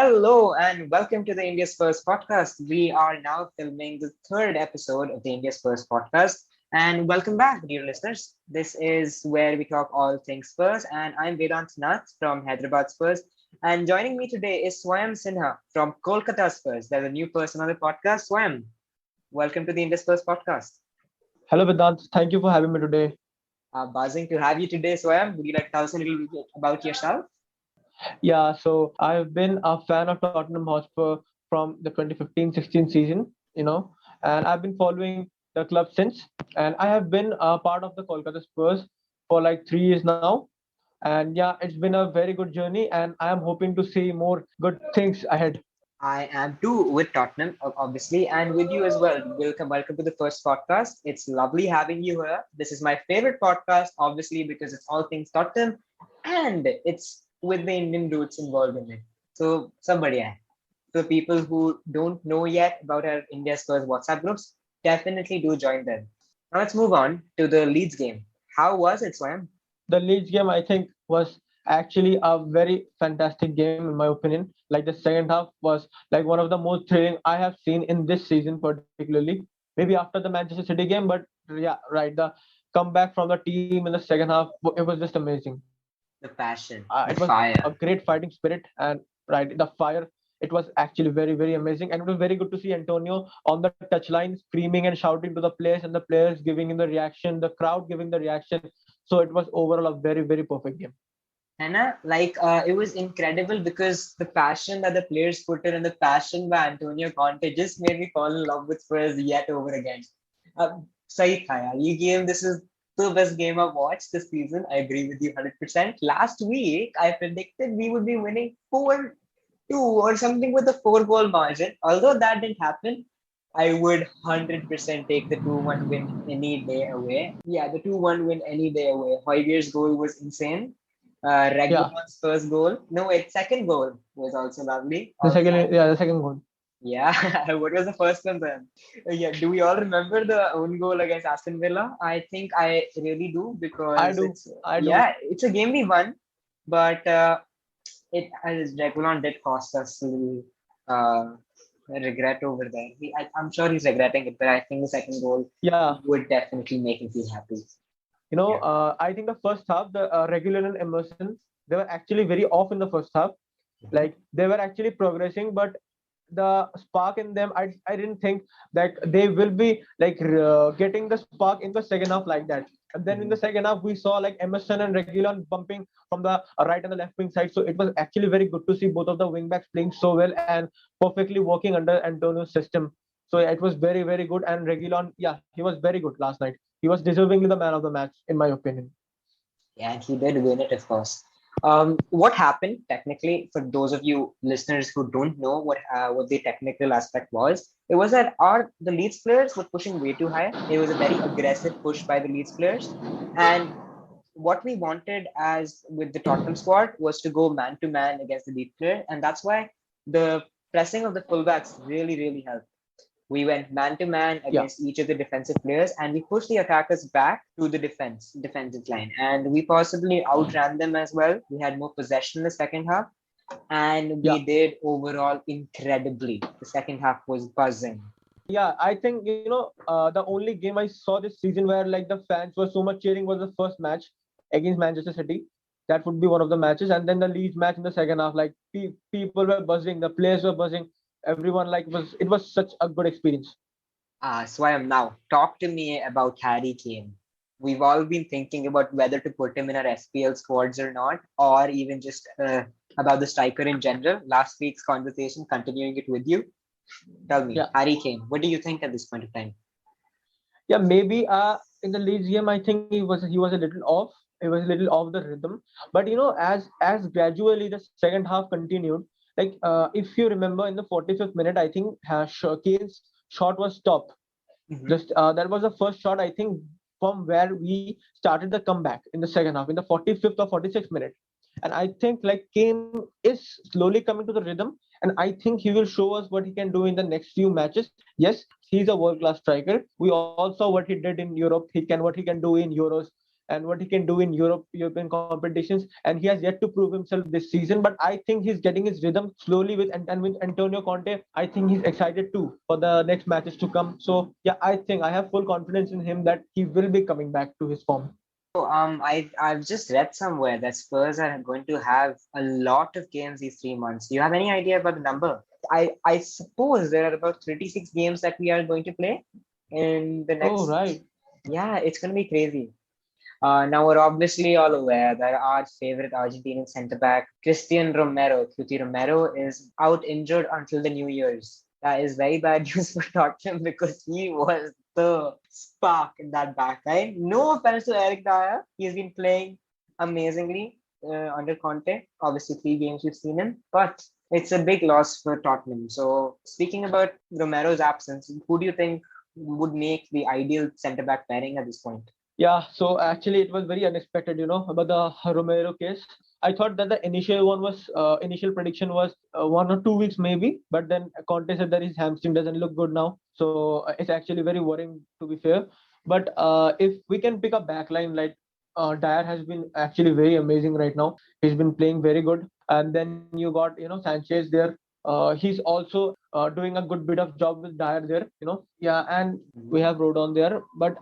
Hello and welcome to the India's First podcast. We are now filming the third episode of the India's First podcast. And welcome back, dear listeners. This is where we talk all things Spurs, and I'm Vedant Nath from Hyderabad Spurs. And joining me today is Swayam Sinha from Kolkata Spurs. There's a new person on the podcast. Swayam, welcome to the India's First podcast. Hello, Vedant. Thank you for having me today. Buzzing to have you today, Swayam. Would you like to tell us a little bit about yourself? Yeah, so I've been a fan of Tottenham Hotspur from the 2015-16 season, and I've been following the club since. And I have been a part of the Kolkata Spurs for like 3 years now. And yeah, it's been a very good journey, and I am hoping to see more good things ahead. I am too with Tottenham, obviously, and with you as well. Welcome to the first podcast. It's lovely having you here. This is my favorite podcast, obviously, because it's all things Tottenham, and it's with the Indian roots involved in it. So, somebody, so people who don't know yet about our India Spurs WhatsApp groups, definitely do join them. Now let's move on to the Leeds game. How was it, Swam? The Leeds game, I think, was actually a very fantastic game, in my opinion. Like the second half was like one of the most thrilling I have seen in this season, particularly. Maybe after the Manchester City game, but yeah, right. The comeback from the team in the second half, it was just amazing. The passion, It the was a fire. great fighting spirit, and right, the fire. It was actually very, very amazing, and it was very good to see Antonio on the touchline screaming and shouting to the players, and the players giving him the reaction, the crowd giving the reaction. So it was overall a very, very perfect game. Hannah, it was incredible because the passion that the players put in and the passion by Antonio Conte just made me fall in love with Spurs yet over again. Sahi tha yaar. Ye game, this is the best game I've watched this season. I agree with you 100%. Last week, I predicted we would be winning 4-2 or something with a 4 goal margin. Although that didn't happen, I would 100% take the 2-1 win any day away. Yeah, the 2-1 win any day away. Hoyer's goal was insane. Yeah, Reguilon's first goal. No, wait, second goal was also lovely. the second, Offside. yeah, the second goal. Yeah, what was the first one then? Yeah, do we all remember the own goal against Aston Villa? I think I really do I because do, it's I do. yeah, it's a game we won, but it as Reguilon did cost us a little regret over there. I'm sure he's regretting it, but I think the second goal Yeah, would definitely make him feel happy. Yeah. I think the first half, the regular and Emerson, they were actually very off in the first half. Mhm. Like they were actually progressing, but the spark in them, I didn't think that they will be like getting the spark in the second half like that. And then in the Mhm. second half, we saw like Emerson and Regulon bumping from the right and the left wing side. So it was actually very good to see both of the wing backs playing so well and perfectly working under Antonio's system. So yeah, it was very, very good. And Regulon, yeah, he was very good last night. He was deservingly the man of the match, in my opinion. Yeah, and he did win it, of course. What happened technically, for those of you listeners who don't know what the technical aspect was, it was that the Leeds players were pushing way too high. It was a very aggressive push by the Leeds players, and what we wanted as with the Tottenham squad was to go man to man against the Leeds player, and that's why the pressing of the fullbacks really really helped. We went man to man Yeah. against each of the defensive players and we pushed the attackers back to the defensive line. And we possibly outran them as well. We had more possession in the second half and Yeah. we did overall incredibly. The second half was buzzing. Yeah, I think the only game I saw this season where like the fans were so much cheering was the first match against Manchester City. That would be one of the matches, and then the Leeds match in the second half. Like people were buzzing, the players were buzzing, everyone like was it was such a good experience. So I am now. Talk to me about Harry Kane. We've all been thinking about whether to put him in our SPL squads or not, or even just about the striker in general. Last week's conversation, continuing it with you. Tell me, Yeah, Harry Kane, what do you think at this point of time? yeah, maybe in the Leeds game I think he was a little off. He was a little off the rhythm, but as gradually the second half continued, like if you remember in the 45th minute, I think Kane's shot was stopped. Mhm. Just that was the first shot, I think, from where we started the comeback in the second half, in the 45th or 46th minute. And I think like Kane is slowly coming to the rhythm, and I think he will show us what he can do in the next few matches. Yes, he's a world class striker. We all saw what he did in Europe. What he can do in Euros. and what he can do in European competitions, and he has yet to prove himself this season. But I think he's getting his rhythm slowly and with Antonio Conte. I think he's excited too for the next matches to come. So yeah, I think I have full confidence in him that he will be coming back to his form. So, I've just read somewhere that Spurs are going to have a lot of games these 3 months. Do you have any idea about the number? I suppose there are about 36 games that we are going to play in the Oh next. right. Yeah, it's going to be crazy. Now we're obviously all aware that our favorite Argentinian centre back, Cuti Romero, is out injured until the New Year's. That is very bad news for Tottenham because he was the spark in that back line. No offense to Eric Dyer, he's been playing amazingly under Conte. Obviously, 3 games we've seen him, but it's a big loss for Tottenham. So, speaking about Romero's absence, who do you think would make the ideal centre back pairing at this point? Yeah, so actually it was very unexpected, about the Romero case. I thought that the initial prediction was 1 or 2 weeks maybe, but then Conte said that his hamstring doesn't look good now. So it's actually very worrying to be fair. But if we can pick a backline like Dyer has been actually very amazing right now. He's been playing very good, and then you got Sanchez there. He's also doing a good bit of job with Dyer there. Yeah, and we have Rodon there, but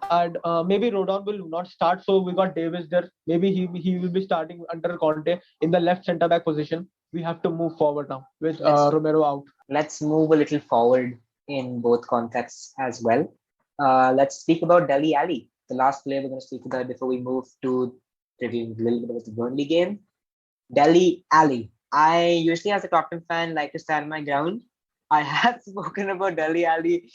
maybe Rodon will not start. So we got Davis there. Maybe he will be starting under Conte in the left centre back position. We have to move forward now with Let's Romero out. let's move a little forward in both contexts as well. Let's speak about Delhi Ali, the last player we're going to speak about before we move to reviewing a little bit about the Burnley game. Delhi Ali. I usually, as a Tottenham fan, like to stand my ground. I have spoken about Delhi Ali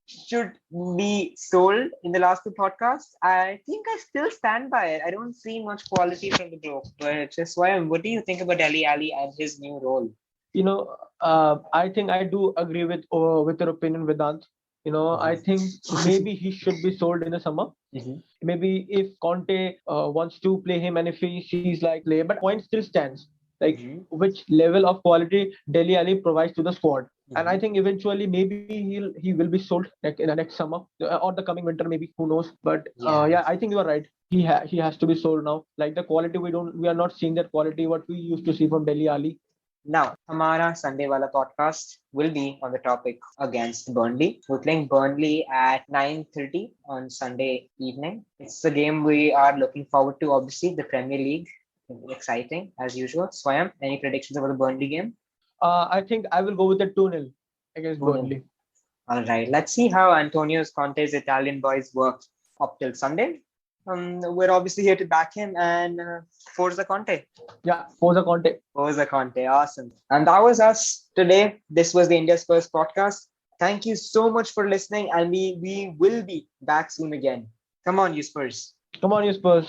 should be sold in the last 2 podcasts. I think I still stand by it. I don't see much quality from the bloke, but just why? What do you think about Delhi Ali and his new role? I think I do agree with your opinion, Vedant. I think maybe he should be sold in the summer. Mhm. Maybe if Conte wants to play him and if he sees like play, but point still stands. Like Mhm. which level of quality Dele Alli provides to the squad. And I Mhm. think eventually maybe he will be sold like in the next summer or the coming winter maybe, who knows. But Yeah. yeah, I think you are right. He has to be sold now. Like the quality we are not seeing that quality what we used to see from Dele Alli. Now, Hamara Sunday Wala podcast will be on the topic against Burnley. We're playing Burnley at 9:30 on Sunday evening. It's the game we are looking forward to, obviously, the Premier League. Exciting, as usual. Swayam, any predictions about the Burnley game? I think I will go with the 2-0 against 2-0. Burnley. All right. Let's see how Antonio Conte's Italian boys work up till Sunday. We're obviously here to back him and Forza Conte. Yeah, Forza Conte. Forza Conte. Awesome. And that was us today. This was the India Spurs podcast. Thank you so much for listening, and we will be back soon again. Come on, you Spurs. Come on, you Spurs.